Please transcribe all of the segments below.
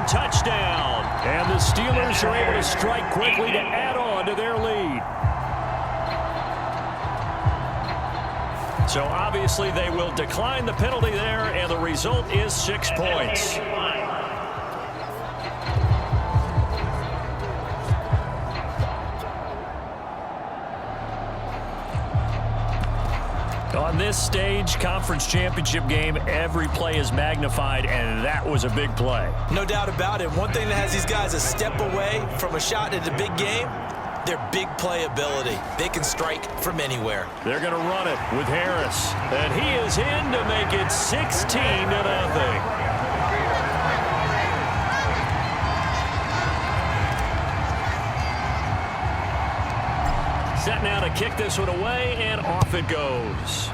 touchdown. And the Steelers are able to strike quickly to add on to their lead. So obviously they will decline the penalty there, and the result is 6 points. On this stage, conference championship game, every play is magnified, and that was a big play. No doubt about it. One thing that has these guys a step away from a shot at the big game, their big play ability. They can strike from anywhere. They're going to run it with Harris, and he is in to make it 16-0. Set now to kick this one away, and off it goes.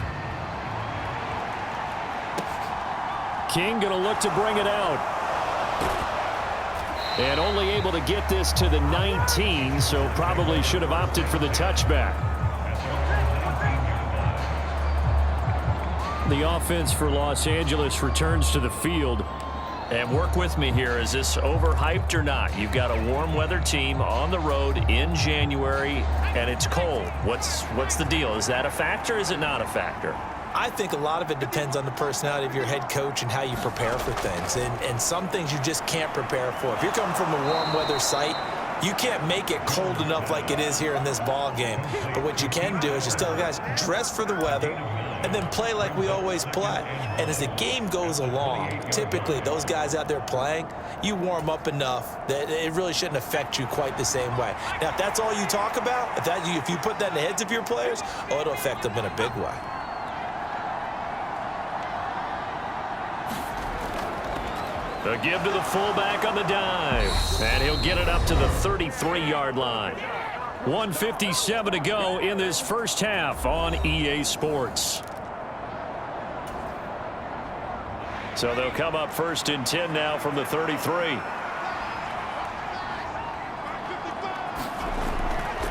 King going to look to bring it out. And only able to get this to the 19, so probably should have opted for the touchback. The offense for Los Angeles returns to the field. And work with me here. Is this overhyped or not? You've got a warm weather team on the road in January, and it's cold. What's the deal? Is that a factor? Is it not a factor? I think a lot of it depends on the personality of your head coach and how you prepare for things. And some things you just can't prepare for. If you're coming from a warm weather site, you can't make it cold enough like it is here in this ball game. But what you can do is just tell the guys, dress for the weather, and then play like we always play. And as the game goes along, typically those guys out there playing, you warm up enough that it really shouldn't affect you quite the same way. Now, if that's all you talk about, if you put that in the heads of your players, it'll affect them in a big way. A give to the fullback on the dive, and he'll get it up to the 33-yard line. 1:57 to go in this first half on EA Sports. So they'll come up 1st and 10 now from the 33.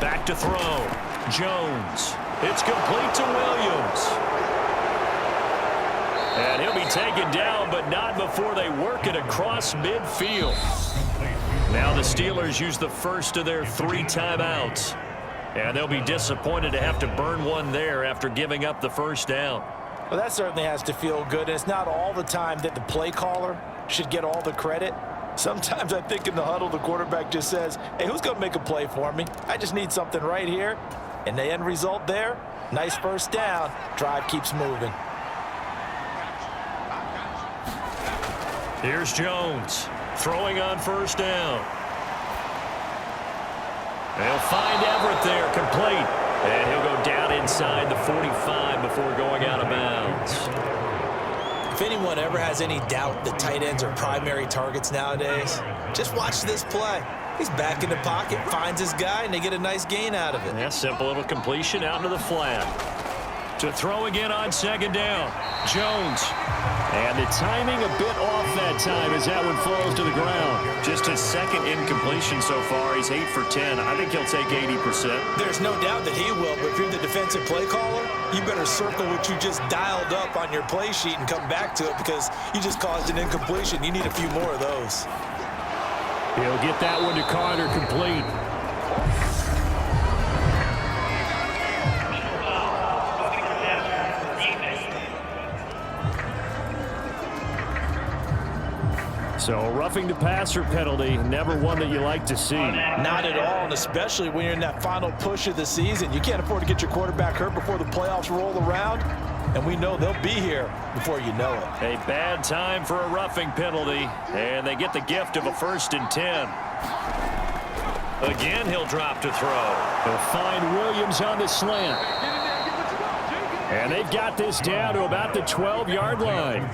Back to throw. Jones. It's complete to Williams. And he'll be taken down, but not before they work it across midfield. Now the Steelers use the first of their 3 timeouts. And they'll be disappointed to have to burn one there after giving up the first down. Well, that certainly has to feel good. And it's not all the time that the play caller should get all the credit. Sometimes I think in the huddle, the quarterback just says, hey, who's going to make a play for me? I just need something right here. And the end result there, nice first down. Drive keeps moving. Here's Jones throwing on first down. They'll find Everett there, complete. And he'll go down inside the 45 before going out of bounds. If anyone ever has any doubt that tight ends are primary targets nowadays, just watch this play. He's back in the pocket, finds his guy, and they get a nice gain out of it. Yeah, simple little completion out into the flat. To throw again on second down. Jones. And the timing a bit off that time as that one falls to the ground. Just his second incompletion so far. He's 8 for 10. I think he'll take 80%. There's no doubt that he will, but if you're the defensive play caller, you better circle what you just dialed up on your play sheet and come back to it because you just caused an incompletion. You need a few more of those. He'll get that one to Carter, complete. So a roughing the passer penalty, never one that you like to see. Not at all, and especially when you're in that final push of the season. You can't afford to get your quarterback hurt before the playoffs roll around, and we know they'll be here before you know it. A bad time for a roughing penalty, and they get the gift of a 1st and 10. Again, he'll drop to throw. They'll find Williams on the slant. And they've got this down to about the 12-yard line.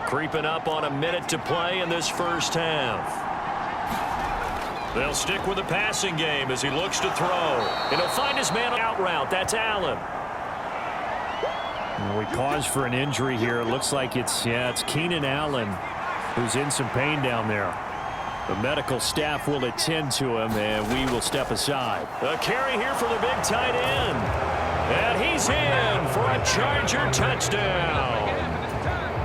Creeping up on a minute to play in this first half. They'll stick with the passing game as he looks to throw. And he'll find his man out route. That's Allen. We pause for an injury here. It looks like it's Keenan Allen. who's in some pain down there. The medical staff will attend to him, and we will step aside. A carry here for the big tight end. And he's in for a Charger touchdown.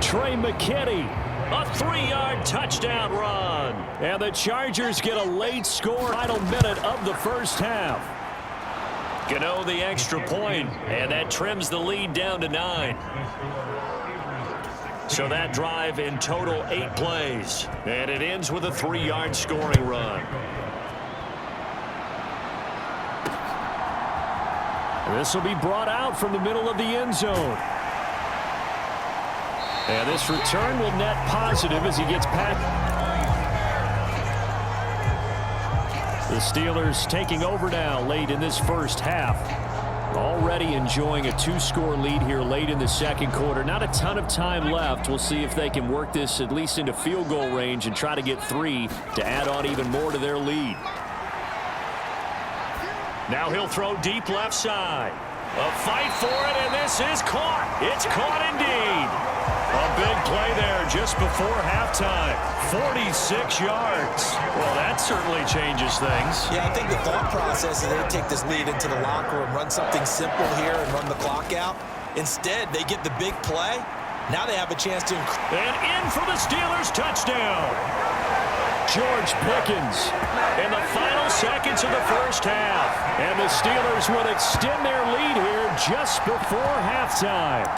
Trey McKinney, a 3-yard touchdown run. And the Chargers get a late score, final minute of the first half. Gano the extra point, and that trims the lead down to 9. So that drive in total 8 plays. And it ends with a 3-yard scoring run. This will be brought out from the middle of the end zone. And this return will net positive as he gets past. The Steelers taking over now late in this first half. Already enjoying a 2-score lead here late in the second quarter. Not a ton of time left. We'll see if they can work this at least into field goal range and try to get 3 to add on even more to their lead. Now he'll throw deep left side. A fight for it, and this is caught. It's caught indeed. A big play there just before halftime. 46 yards. Well, that certainly changes things. Yeah, I think the thought process is they take this lead into the locker room, run something simple here, and run the clock out. Instead, they get the big play. Now they have a chance to... And in for the Steelers touchdown. George Pickens in the final seconds of the first half. And the Steelers would extend their lead here just before halftime.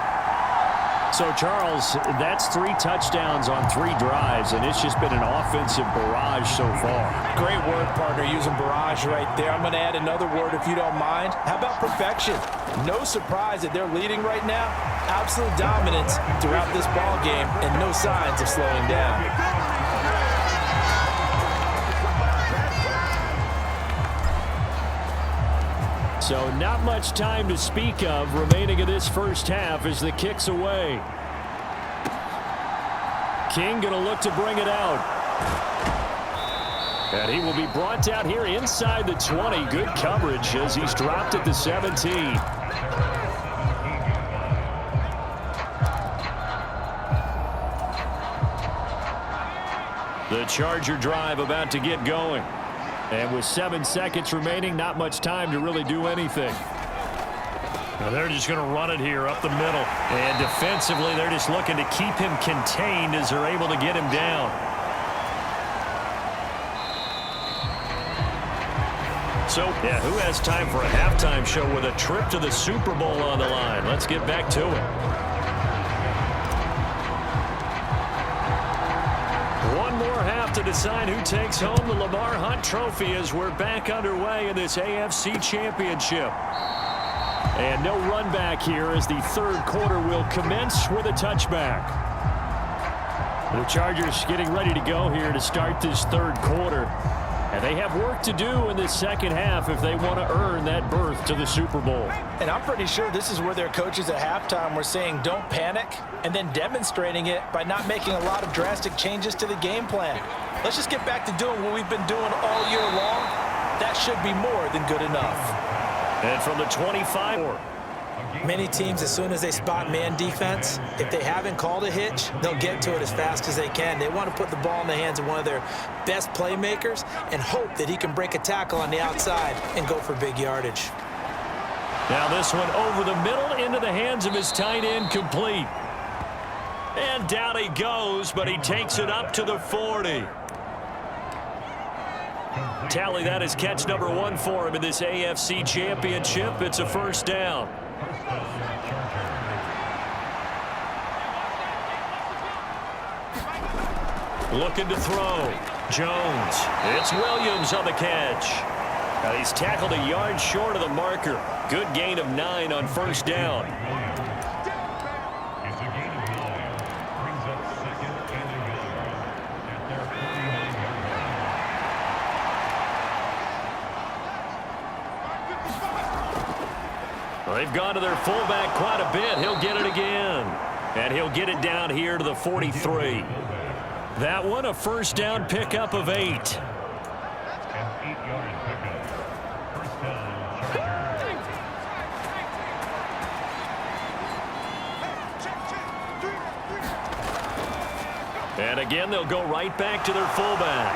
So, Charles, that's 3 touchdowns on 3 drives, and it's just been an offensive barrage so far. Great work, partner, using barrage right there. I'm going to add another word if you don't mind. How about perfection? No surprise that they're leading right now. Absolute dominance throughout this ball game and no signs of slowing down. So not much time to speak of remaining in this first half as the kick's away. King going to look to bring it out. And he will be brought down here inside the 20. Good coverage as he's dropped at the 17. The Charger drive about to get going. And with 7 seconds remaining, not much time to really do anything. Now they're just going to run it here up the middle. And defensively, they're just looking to keep him contained as they're able to get him down. So, yeah, who has time for a halftime show with a trip to the Super Bowl on the line? Let's get back to it. To decide who takes home the Lamar Hunt Trophy as we're back underway in this AFC Championship. And no run back here as the third quarter will commence with a touchback. The Chargers getting ready to go here to start this third quarter. And they have work to do in this second half if they want to earn that berth to the Super Bowl. And I'm pretty sure this is where their coaches at halftime were saying don't panic, and then demonstrating it by not making a lot of drastic changes to the game plan. Let's just get back to doing what we've been doing all year long. That should be more than good enough. And from the 25. Many teams, as soon as they spot man defense, if they haven't called a hitch, they'll get to it as fast as they can. They want to put the ball in the hands of one of their best playmakers and hope that he can break a tackle on the outside and go for big yardage. Now this one over the middle into the hands of his tight end, complete. And down he goes, but he takes it up to the 40. Tally that is catch number 1 for him in this AFC Championship. It's a first down. Looking to throw. Jones. It's Williams on the catch. Now he's tackled a yard short of the marker. Good gain of 9 on first down. They've gone to their fullback quite a bit. He'll get it again. And he'll get it down here to the 43. That one, a first down pickup of 8. And again, they'll go right back to their fullback.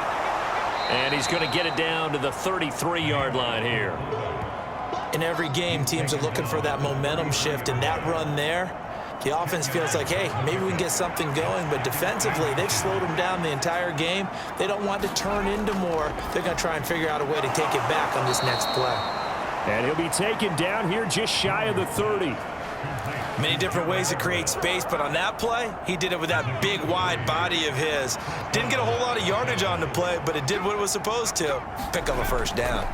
And he's going to get it down to the 33-yard line here. In every game, teams are looking for that momentum shift, and that run there, the offense feels like, hey, maybe we can get something going, but defensively, they've slowed them down the entire game. They don't want to turn into more. They're going to try and figure out a way to take it back on this next play. And he'll be taken down here just shy of the 30. Many different ways to create space, but on that play, he did it with that big, wide body of his. Didn't get a whole lot of yardage on the play, but it did what it was supposed to. Pick up a first down.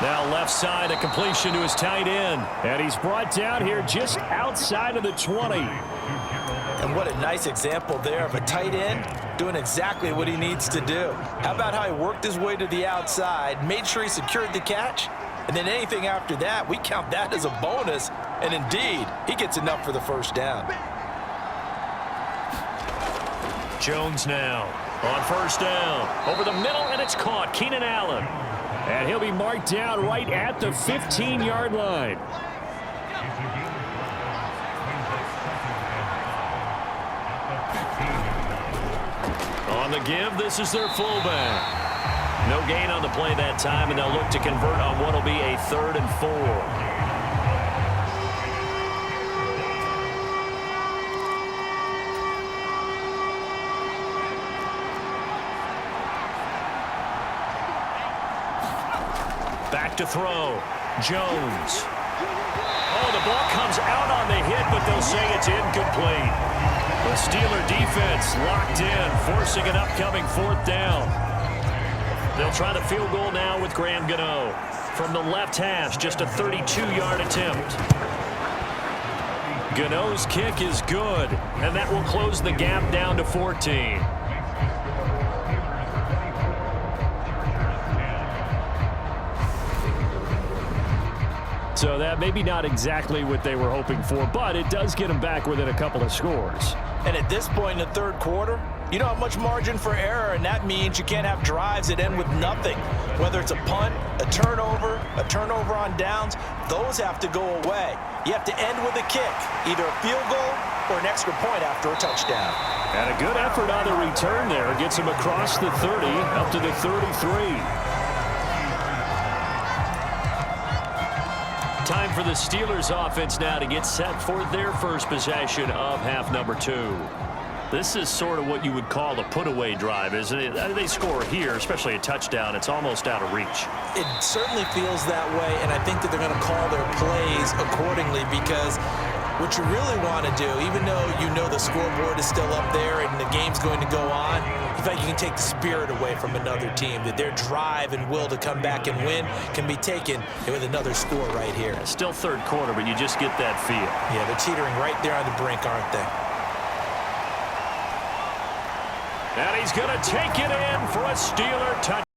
Now left side, a completion to his tight end. And he's brought down here just outside of the 20. And what a nice example there of a tight end doing exactly what he needs to do. How about how he worked his way to the outside, made sure he secured the catch, and then anything after that, we count that as a bonus. And indeed, he gets enough for the first down. Jones now on first down. Over the middle, and it's caught. Keenan Allen. And he'll be marked down right at the 15-yard line. On the give, this is their fullback. No gain on the play that time, and they'll look to convert on what will be a 3rd and 4. Back to throw. Jones. Oh, the ball comes out on the hit, but they'll say it's incomplete. The Steeler defense locked in, forcing an upcoming 4th down. They'll try the field goal now with Graham Gano. From the left hash, just a 32-yard attempt. Gano's kick is good, and that will close the gap down to 14. So that maybe not exactly what they were hoping for, but it does get them back within a couple of scores. And at this point in the 3rd quarter, you don't have much margin for error, and that means you can't have drives that end with nothing. Whether it's a punt, a turnover on downs, those have to go away. You have to end with a kick, either a field goal or an extra point after a touchdown. And a good effort on the return there. Gets him across the 30, up to the 33. Time for the Steelers offense now to get set for their first possession of half number 2. This is sort of what you would call a put-away drive, isn't it? They score here, especially a touchdown. It's almost out of reach. It certainly feels that way, and I think that they're going to call their plays accordingly, because what you really want to do, even though you know the scoreboard is still up there and the game's going to go on, you think you can take the spirit away from another team, that their drive and will to come back and win can be taken with another score right here. Still 3rd quarter, but you just get that feel. Yeah, they're teetering right there on the brink, aren't they? And he's going to take it in for a Steeler touchdown.